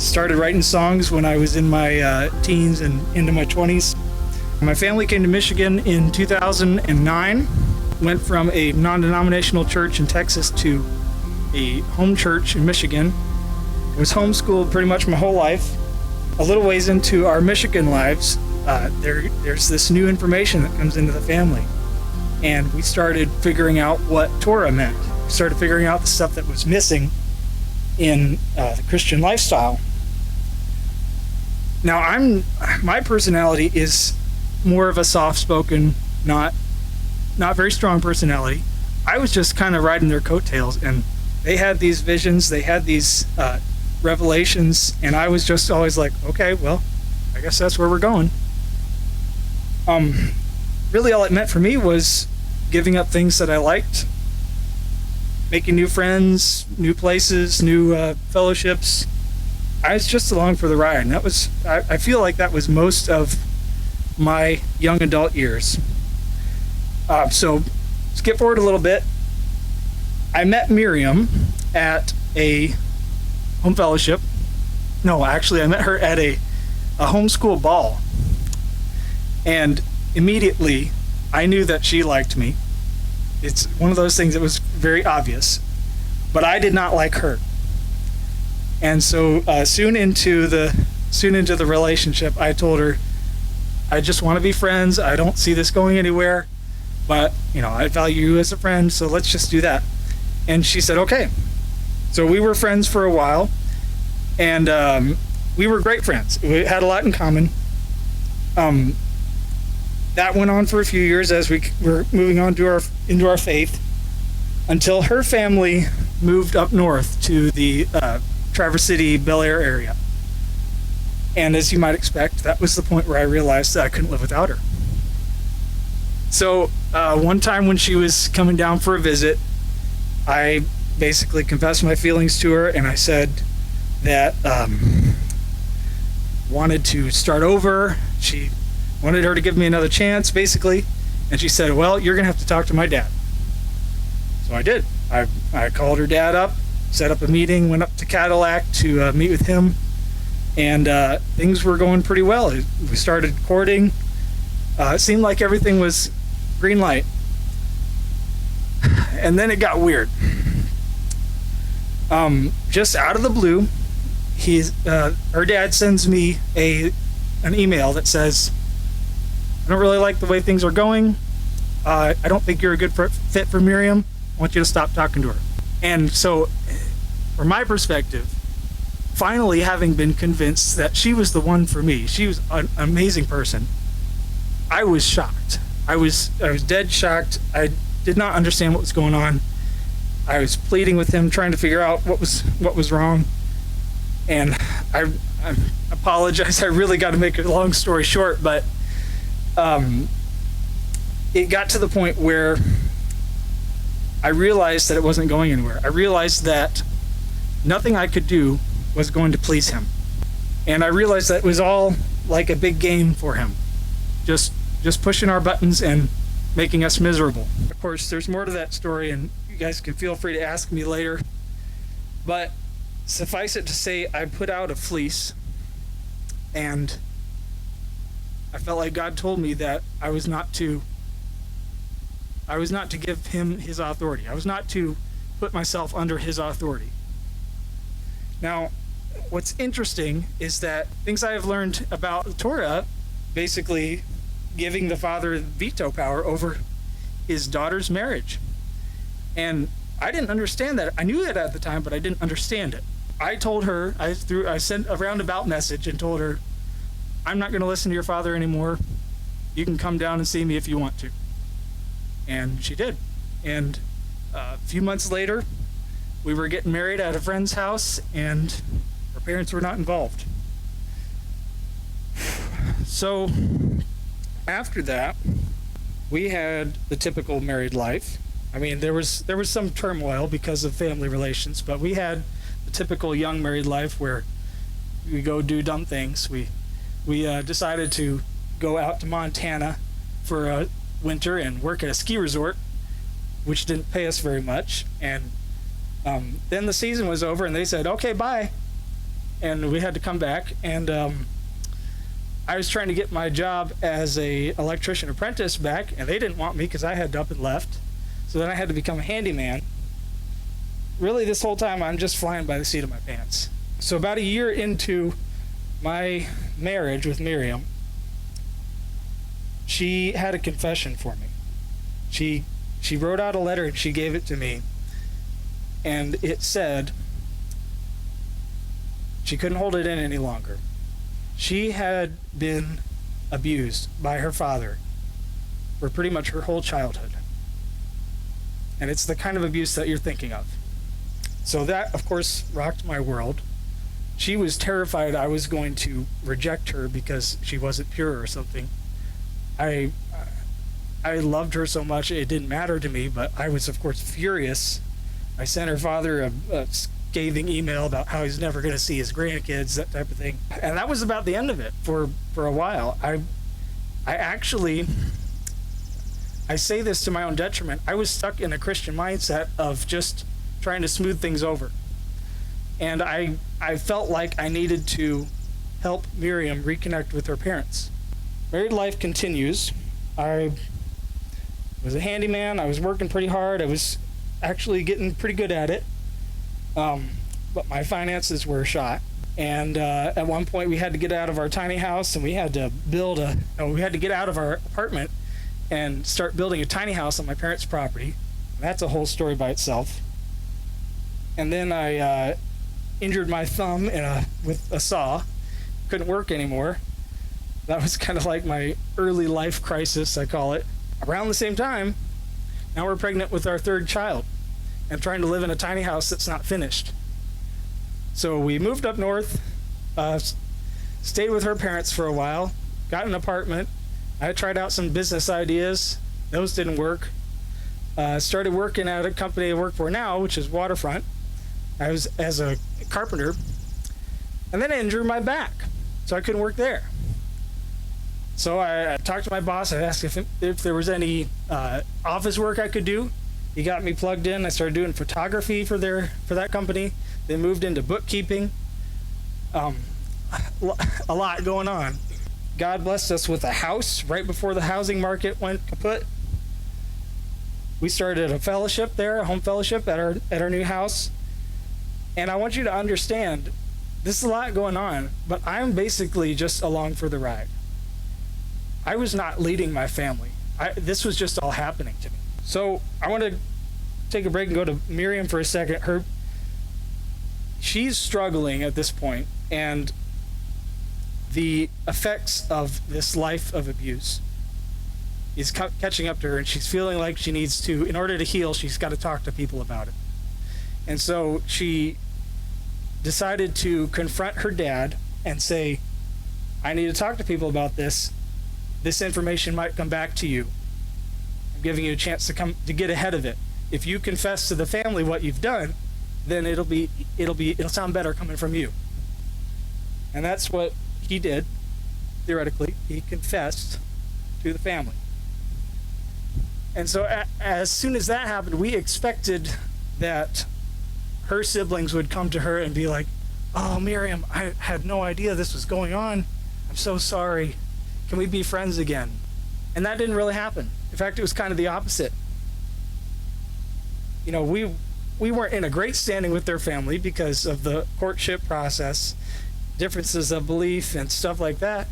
started writing songs when I was in my teens and into my 20s. My family came to Michigan in 2009, went from a non-denominational church in Texas to a home church in Michigan. Was homeschooled pretty much my whole life. A little ways into our Michigan lives, there's this new information that comes into the family. And we started figuring out what Torah meant. We started figuring out the stuff that was missing in the Christian lifestyle. Now, my personality is more of a soft-spoken, not very strong personality. I was just kind of riding their coattails, and they had these visions, they had these revelations, and I was just always like, okay, well, I guess that's where we're going. Really all it meant for me was giving up things that I liked, making new friends, new places, new fellowships. I was just along for the ride, and I feel like that was most of my young adult years. So skip forward a little bit. I met Miriam at a home fellowship. No, actually, I met her at a homeschool ball. And immediately, I knew that she liked me. It's one of those things that was very obvious. But I did not like her. And so soon into the relationship, I told her, I just want to be friends. I don't see this going anywhere. But, I value you as a friend, so let's just do that. And she said, okay. So we were friends for a while, and we were great friends. We had a lot in common. That went on for a few years as we were moving on to into our faith, until her family moved up north to the Traverse City, Bel Air area. And as you might expect, that was the point where I realized that I couldn't live without her. So one time when she was coming down for a visit, I basically confessed my feelings to her, and I said that wanted to start over. She wanted her to give me another chance, basically. And she said, well, you're going to have to talk to my dad. So I did. I called her dad up, set up a meeting, went up to Cadillac to meet with him. And things were going pretty well. We started courting. It seemed like everything was green light. And then it got weird. Just out of the blue, her dad sends me an email that says, I don't really like the way things are going. I don't think you're a good fit for Miriam. I want you to stop talking to her. And so, from my perspective, finally having been convinced that she was the one for me, she was an amazing person, I was shocked. I was dead shocked. I did not understand what was going on. I was pleading with him, trying to figure out what was wrong. And I apologize. I really got to make a long story short, but it got to the point where I realized that it wasn't going anywhere. I realized that nothing I could do was going to please him. And I realized that it was all like a big game for him. Just pushing our buttons and making us miserable. Of course, there's more to that story, and you guys can feel free to ask me later. But suffice it to say, I put out a fleece, and I felt like God told me that I was not to give him his authority. I was not to put myself under his authority. Now, what's interesting is that things I have learned about the Torah, basically giving the father veto power over his daughter's marriage. And I didn't understand that. I knew that at the time, but I didn't understand it. I told her, I sent a roundabout message and told her, I'm not going to listen to your father anymore. You can come down and see me if you want to. And she did. And a few months later, we were getting married at a friend's house, and our parents were not involved. So after that, we had the typical married life. I mean, there was some turmoil because of family relations, but we had the typical young married life where we go do dumb things. We decided to go out to Montana for a winter and work at a ski resort, which didn't pay us very much. And then the season was over, and they said, "Okay, bye." and we had to come back. And I was trying to get my job as a electrician apprentice back, and they didn't want me because I had up and left. So then I had to become a handyman. Really, this whole time, I'm just flying by the seat of my pants. So about a year into my marriage with Miriam, she had a confession for me. She wrote out a letter and she gave it to me. And it said she couldn't hold it in any longer. She had been abused by her father for pretty much her whole childhood. And it's the kind of abuse that you're thinking of. So that, of course, rocked my world. She was terrified I was going to reject her because she wasn't pure or something. I loved her so much it didn't matter to me, but I was, of course, furious. I sent her father a scathing email about how he's never going to see his grandkids, that type of thing. And that was about the end of it for a while. I say this to my own detriment. I was stuck in a Christian mindset of just trying to smooth things over. And I felt like I needed to help Miriam reconnect with her parents. Married life continues. I was a handyman. I was working pretty hard. I was actually getting pretty good at it. But my finances were shot. And at one point we had to get out of our tiny house and we had to get out of our apartment and start building a tiny house on my parents' property. That's a whole story by itself. And then I injured my thumb with a saw. Couldn't work anymore. That was kind of like my early life crisis, I call it. Around the same time, now we're pregnant with our third child and trying to live in a tiny house that's not finished. So we moved up north, stayed with her parents for a while, got an apartment. I tried out some business ideas. Those didn't work. Started working at a company I work for now, which is Waterfront. I was as a carpenter. And then I injured my back, so I couldn't work there. So I talked to my boss. I asked if there was any office work I could do. He got me plugged in. I started doing photography for that company. Then moved into bookkeeping. A lot going on. God blessed us with a house right before the housing market went kaput. We started a fellowship there, a home fellowship at our new house. And I want you to understand, this is a lot going on, but I'm basically just along for the ride. I was not leading my family. This was just all happening to me. So I want to take a break and go to Miriam for a second. She's struggling at this point, and the effects of this life of abuse is catching up to her, and she's feeling like she needs to, in order to heal, she's got to talk to people about it. And so she decided to confront her dad and say, I need to talk to people about this. This information might come back to you. I'm giving you a chance to get ahead of it. If you confess to the family what you've done, then it'll sound better coming from you. And that's what he did, theoretically. He confessed to the family. And so as soon as that happened, we expected that her siblings would come to her and be like, oh, Miriam, I had no idea this was going on. I'm so sorry. Can we be friends again? And that didn't really happen. In fact, it was kind of the opposite. You know, we weren't in a great standing with their family because of the courtship process, differences of belief and stuff like that.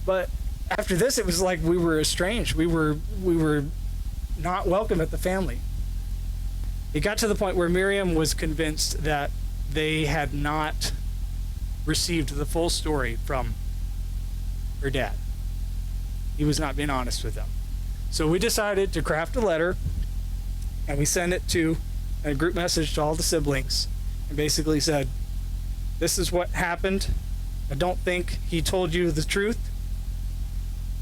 But after this, it was like we were estranged. We were not welcome at the family. It got to the point where Miriam was convinced that they had not received the full story from her dad. He was not being honest with them. So we decided to craft a letter, and we sent it to a group message to all the siblings, and basically said, this is what happened. I don't think he told you the truth.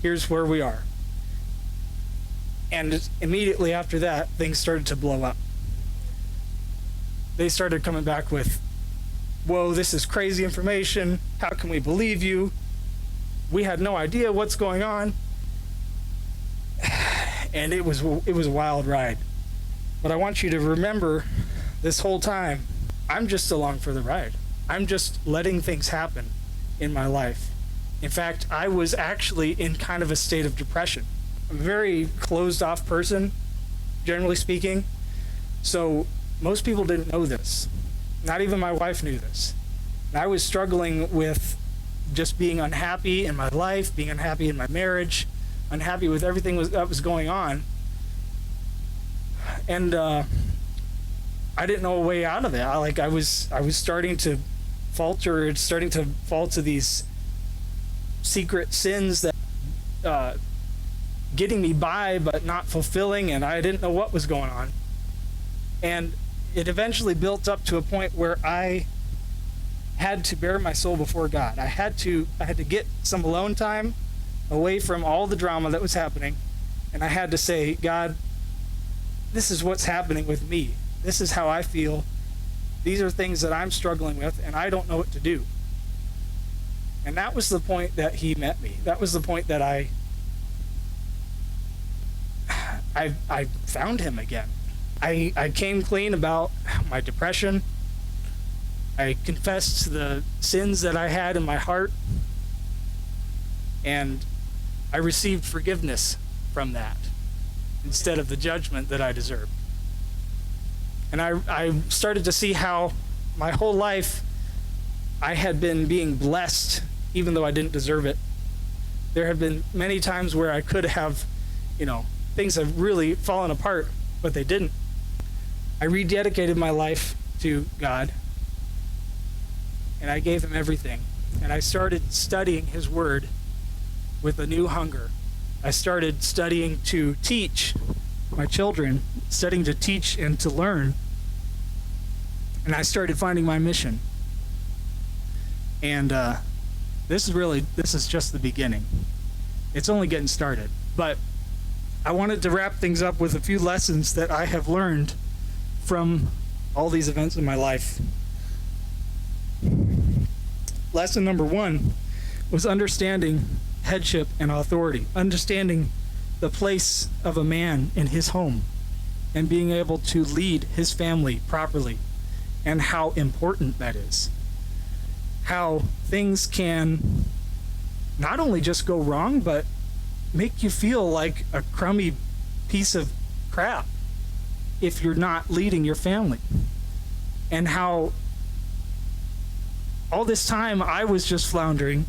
Here's where we are. And immediately after that, things started to blow up. They started coming back with, whoa, this is crazy information. How can we believe you? We had no idea what's going on. And it was a wild ride. But I want you to remember this whole time, I'm just along for the ride. I'm just letting things happen in my life. In fact, I was actually in kind of a state of depression. I'm a very closed off person, generally speaking. So most people didn't know this. Not even my wife knew this. And I was struggling with just being unhappy in my life, being unhappy in my marriage, unhappy with everything that was going on. And I didn't know a way out of it. I was starting to falter, starting to fall to these secret sins that getting me by but not fulfilling, and I didn't know what was going on. And it eventually built up to a point where I had to bare my soul before God. I had to get some alone time away from all the drama that was happening, and I had to say, God, this is what's happening with me. This is how I feel. These are things that I'm struggling with, and I don't know what to do. And that was the point that he met me. That was the point that I found him again. I came clean about my depression. I confessed the sins that I had in my heart, and I received forgiveness from that instead of the judgment that I deserved. And I started to see how my whole life I had been being blessed even though I didn't deserve it. There have been many times where I could have, things have really fallen apart, but they didn't. I rededicated my life to God, and I gave him everything. And I started studying his word with a new hunger. I started studying to teach my children, studying to teach and to learn. And I started finding my mission. And this is just the beginning. It's only getting started. But I wanted to wrap things up with a few lessons that I have learned from all these events in my life. Lesson number 1 was understanding headship and authority, understanding the place of a man in his home and being able to lead his family properly, and how important that is. How things can not only just go wrong, but make you feel like a crummy piece of crap if you're not leading your family. And how all this time I was just floundering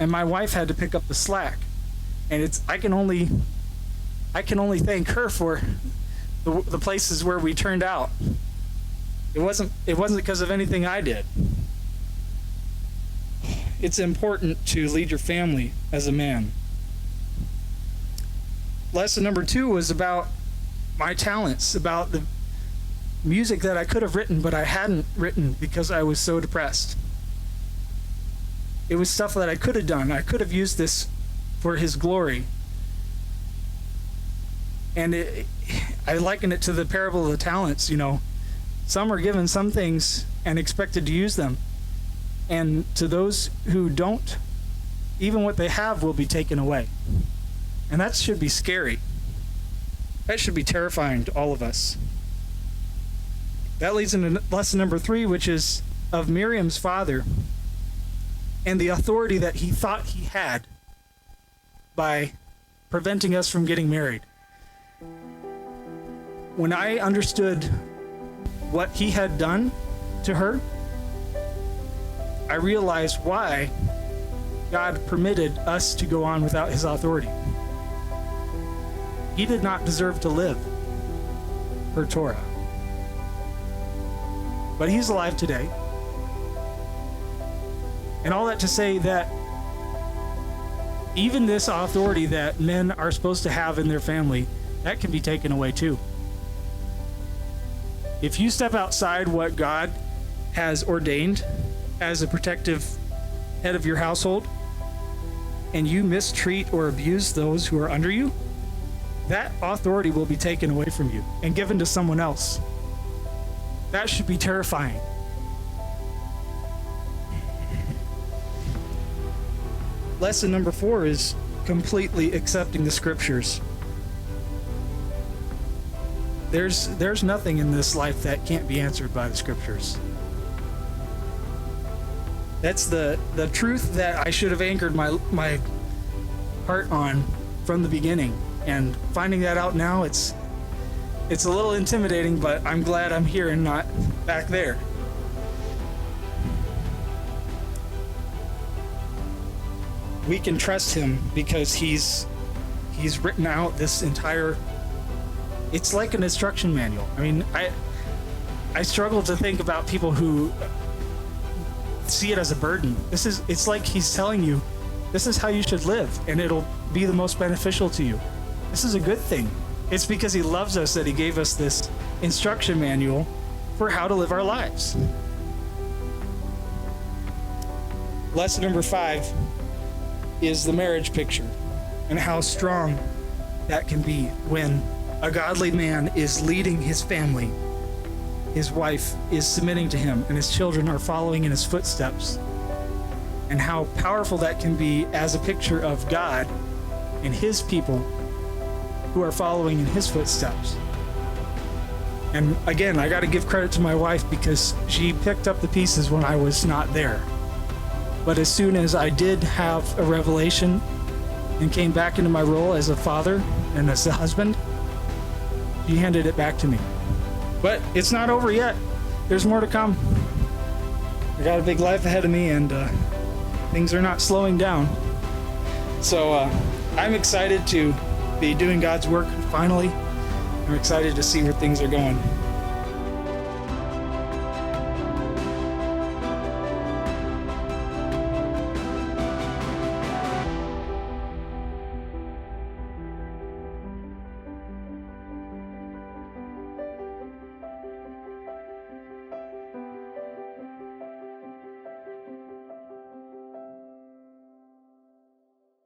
and my wife had to pick up the slack. And I can only thank her for the places where we turned out. It wasn't because of anything I did. It's important to lead your family as a man. Lesson number 2 was about my talents, about the music that I could have written but I hadn't written because I was so depressed. It was stuff that I could have done. I could have used this for his glory. And I liken it to the parable of the talents. Some are given some things and expected to use them. And to those who don't, even what they have will be taken away. And that should be scary. That should be terrifying to all of us. That leads into lesson number 3, which is of Miriam's father and the authority that he thought he had by preventing us from getting married. When I understood what he had done to her, I realized why God permitted us to go on without his authority. He did not deserve to live per Torah. But he's alive today. And all that to say that even this authority that men are supposed to have in their family, that can be taken away too. If you step outside what God has ordained as a protective head of your household, and you mistreat or abuse those who are under you, that authority will be taken away from you and given to someone else. That should be terrifying. Lesson number 4 is completely accepting the scriptures. There's nothing in this life that can't be answered by the scriptures. That's the truth that I should have anchored my heart on from the beginning. And finding that out now, it's a little intimidating, but I'm glad I'm here and not back there. We can trust him because he's written out this entire, it's like an instruction manual. I mean, I struggle to think about people who see it as a burden. It's like he's telling you, this is how you should live, and it'll be the most beneficial to you. This is a good thing. It's because he loves us that he gave us this instruction manual for how to live our lives. Lesson number 5 is the marriage picture and how strong that can be when a godly man is leading his family. His wife is submitting to him, and his children are following in his footsteps. And how powerful that can be as a picture of God and his people who are following in his footsteps. And again, I got to give credit to my wife because she picked up the pieces when I was not there. But as soon as I did have a revelation and came back into my role as a father and as a husband, she handed it back to me. But it's not over yet. There's more to come. I got a big life ahead of me, and things are not slowing down. So I'm excited to be doing God's work finally. I'm excited to see where things are going.